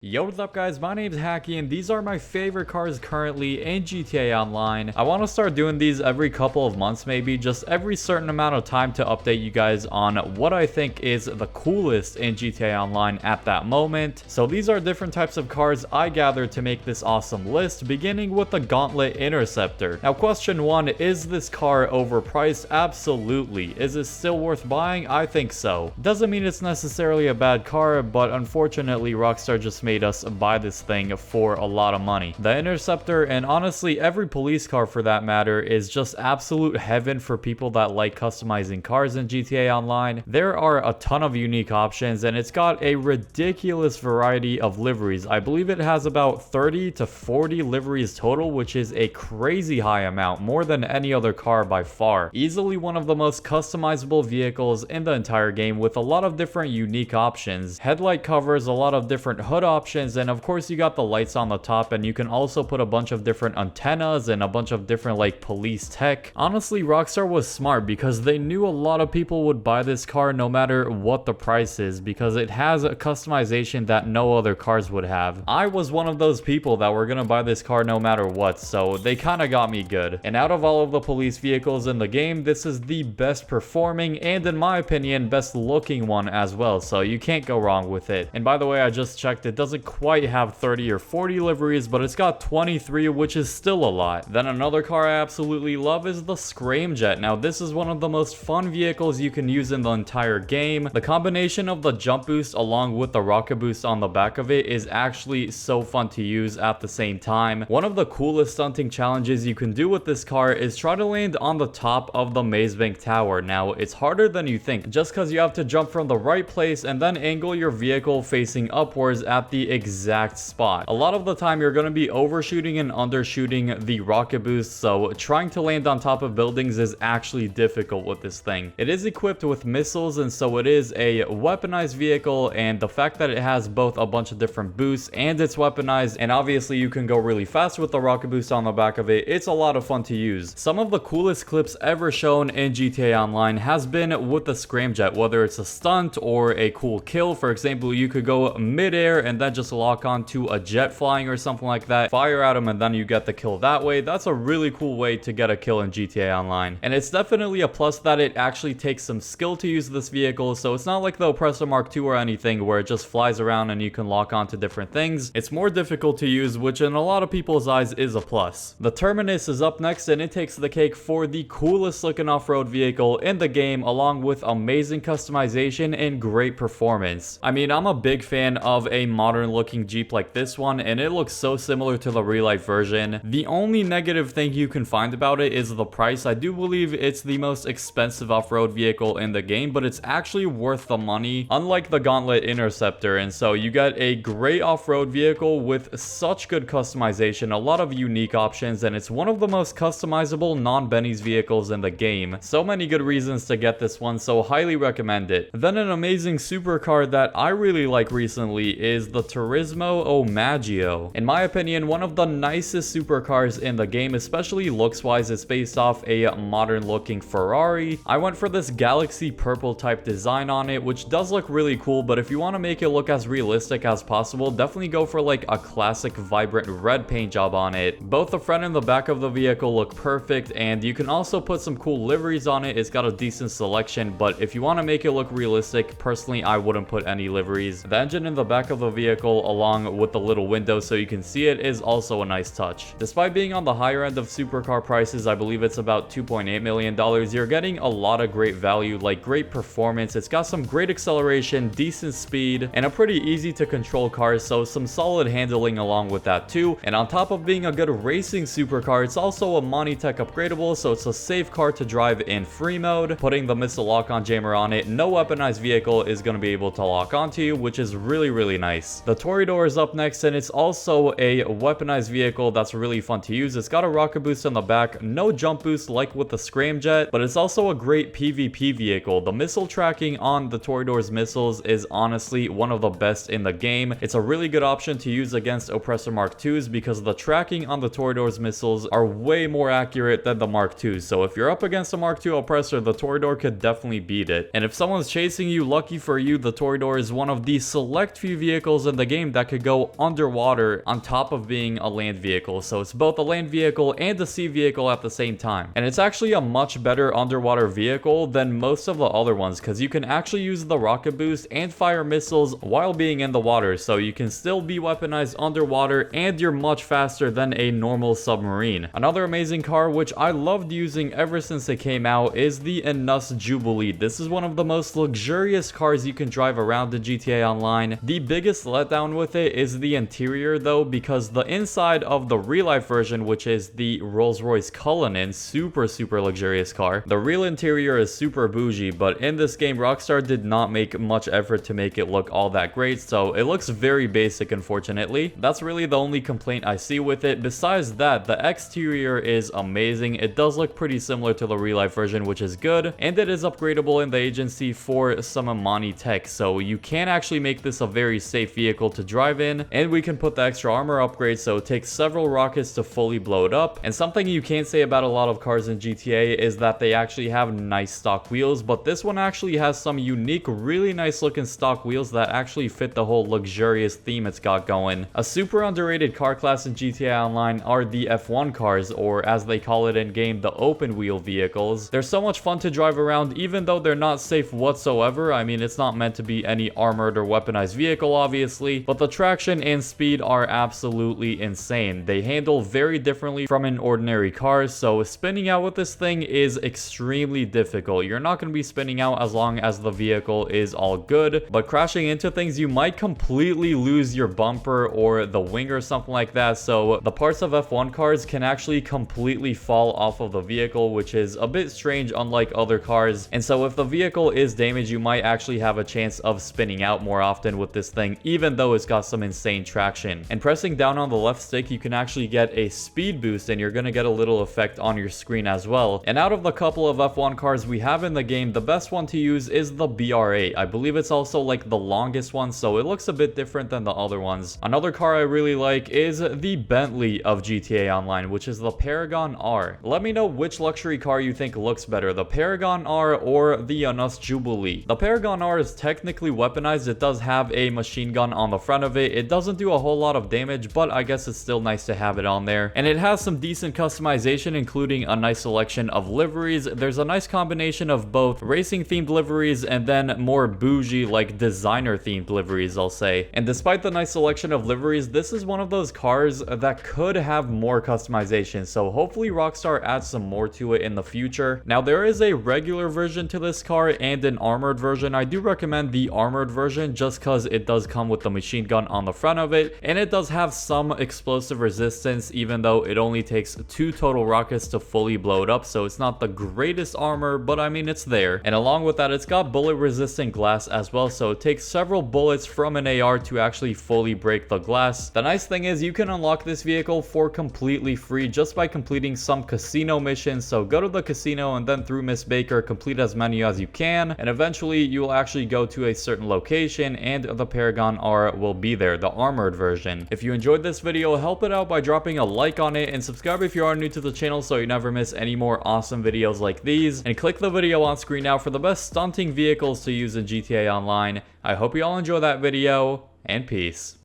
Yo, what's up guys, my name is Hakiii and these are my favorite cars currently in GTA Online. I want to start doing these every couple of months, maybe just every certain amount of time to update you guys on what I think is the coolest in GTA Online at that moment. So these are different types of cars I gathered to make this awesome list, beginning with the Gauntlet Interceptor. Now question one, is this car overpriced? Absolutely. Is it still worth buying? I think so. Doesn't mean it's necessarily a bad car, but unfortunately Rockstar just made us buy this thing for a lot of money. The Interceptor, and honestly every police car for that matter, is just absolute heaven for people that like customizing cars in GTA Online. There are a ton of unique options and it's got a ridiculous variety of liveries. I believe it has about 30 to 40 liveries total, which is a crazy high amount, more than any other car by far. Easily one of the most customizable vehicles in the entire game, with a lot of different unique options. Headlight covers, a lot of different hood options, and of course you got the lights on the top, and you can also put a bunch of different antennas and a bunch of different like police tech. Honestly, Rockstar was smart because they knew a lot of people would buy this car no matter what the price is, because it has a customization that no other cars would have. I was one of those people that were gonna buy this car no matter what, so they kind of got me good. And out of all of the police vehicles in the game, this is the best performing and, in my opinion, best looking one as well, so you can't go wrong with it. And by the way, I just checked, it doesn't quite have 30 or 40 liveries, but it's got 23, which is still a lot. Then another car I absolutely love is the Scramjet. Now this is one of the most fun vehicles you can use in the entire game. The combination of the jump boost along with the rocket boost on the back of it is actually so fun to use at the same time. One of the coolest stunting challenges you can do with this car is try to land on the top of the Maze Bank Tower. Now it's harder than you think, just because you have to jump from the right place and then angle your vehicle facing upwards at the exact spot. A lot of the time you're going to be overshooting and undershooting the rocket boost, so trying to land on top of buildings is actually difficult with this thing. It is equipped with missiles, and so it is a weaponized vehicle, and the fact that it has both a bunch of different boosts and it's weaponized, and obviously you can go really fast with the rocket boost on the back of it, it's a lot of fun to use. Some of the coolest clips ever shown in GTA Online has been with the Scramjet, whether it's a stunt or a cool kill. For example, you could go mid-air and then just lock onto a jet flying or something like that, fire at him, and then you get the kill that way. That's a really cool way to get a kill in GTA Online. And it's definitely a plus that it actually takes some skill to use this vehicle, so it's not like the Oppressor Mark II or anything where it just flies around and you can lock onto different things. It's more difficult to use, which in a lot of people's eyes is a plus. The Terminus is up next, and it takes the cake for the coolest looking off-road vehicle in the game, along with amazing customization and great performance. I mean, I'm a big fan of a modern looking Jeep like this one, and it looks so similar to the real life version. The only negative thing you can find about it is the price. I do believe it's the most expensive off-road vehicle in the game, but it's actually worth the money, unlike the Gauntlet Interceptor. And so you get a great off-road vehicle with such good customization, a lot of unique options, and it's one of the most customizable non-Benny's vehicles in the game. So many good reasons to get this one, so highly recommend it. Then an amazing supercar that I really like recently is the Turismo Omaggio. In my opinion, one of the nicest supercars in the game, especially looks wise. It's based off a modern looking Ferrari. I went for this galaxy purple type design on it, which does look really cool, but if you want to make it look as realistic as possible, definitely go for like a classic vibrant red paint job on it. Both the front and the back of the vehicle look perfect, and you can also put some cool liveries on it. It's got a decent selection, but if you want to make it look realistic, personally I wouldn't put any liveries. The engine in the back of the vehicle along with the little window so you can see it is also a nice touch. Despite being on the higher end of supercar prices, I believe it's about $2.8 million, you're getting a lot of great value, like great performance. It's got some great acceleration, decent speed, and a pretty easy to control car, so some solid handling along with that too. And on top of being a good racing supercar, it's also a Monty Tech upgradable, so it's a safe car to drive in free mode. Putting the missile lock-on jammer on it, no weaponized vehicle is going to be able to lock onto you, which is really nice. The Toreador is up next, and it's also a weaponized vehicle that's really fun to use. It's got a rocket boost on the back, no jump boost like with the Scramjet, but it's also a great PvP vehicle. The missile tracking on the Toreador's missiles is honestly one of the best in the game. It's a really good option to use against Oppressor Mark IIs because the tracking on the Toreador's missiles are way more accurate than the Mark IIs. So if you're up against a Mark II Oppressor, the Toreador could definitely beat it. And if someone's chasing you, lucky for you, the Toreador is one of the select few vehicles in the game that could go underwater on top of being a land vehicle. So it's both a land vehicle and a sea vehicle at the same time. And it's actually a much better underwater vehicle than most of the other ones, because you can actually use the rocket boost and fire missiles while being in the water. So you can still be weaponized underwater, and you're much faster than a normal submarine. Another amazing car, which I loved using ever since it came out, is the Hakiii Jubilee. This is one of the most luxurious cars you can drive around in GTA Online. The biggest letdown with it is the interior though, because the inside of the real life version, which is the Rolls-Royce Cullinan, super luxurious car, the real interior is super bougie, but in this game Rockstar did not make much effort to make it look all that great, so it looks very basic, unfortunately. That's really the only complaint I see with it. Besides that, the exterior is amazing. It does look pretty similar to the real life version, which is good, and it is upgradable in the agency for some Amani tech, so you can actually make this a very safe vehicle to drive in, and we can put the extra armor upgrade, so it takes several rockets to fully blow it up. And something you can't say about a lot of cars in GTA is that they actually have nice stock wheels, but this one actually has some unique, really nice looking stock wheels that actually fit the whole luxurious theme it's got going. A super underrated car class in GTA Online are the F1 cars, or as they call it in game, the open wheel vehicles. They're so much fun to drive around, even though they're not safe whatsoever. I mean, it's not meant to be any armored or weaponized vehicle, obviously, but the traction and speed are absolutely insane. They handle very differently from an ordinary car, so spinning out with this thing is extremely difficult. You're not going to be spinning out as long as the vehicle is all good, but crashing into things, you might completely lose your bumper or the wing or something like that. So the parts of F1 cars can actually completely fall off of the vehicle, which is a bit strange unlike other cars. And so if the vehicle is damaged, you might actually have a chance of spinning out more often with this thing, even though it's got some insane traction. And pressing down on the left stick, you can actually get a speed boost, and you're going to get a little effect on your screen as well. And out of the couple of F1 cars we have in the game, the best one to use is the BR8. I believe it's also like the longest one, so it looks a bit different than the other ones. Another car I really like is the Bentley of GTA Online, which is the Paragon R. Let me know which luxury car you think looks better, the Paragon R or the Hakiii Jubilee. The Paragon R is technically weaponized. It does have a machine gun on the front of it. It doesn't do a whole lot of damage, but I guess it's still nice to have it on there. And it has some decent customization, including a nice selection of liveries. There's a nice combination of both racing themed liveries and then more bougie, like designer themed liveries, I'll say. And despite the nice selection of liveries, this is one of those cars that could have more customization, so hopefully Rockstar adds some more to it in the future. Now, there is a regular version to this car and an armored version. I do recommend the armored version just because it does come with the machine gun on the front of it, and it does have some explosive resistance, even though it only takes 2 total rockets to fully blow it up, so it's not the greatest armor, but I mean, it's there. And along with that, it's got bullet resistant glass as well, so it takes several bullets from an AR to actually fully break the glass. The nice thing is you can unlock this vehicle for completely free just by completing some casino missions. So go to the casino and then through Miss Baker, complete as many as you can, and eventually you will actually go to a certain location and the Paragon R will be there, the armored version. If you enjoyed this video, help it out by dropping a like on it and subscribe if you are new to the channel so you never miss any more awesome videos like these, and click the video on screen now for the best stunting vehicles to use in GTA Online. I hope you all enjoy that video, and peace.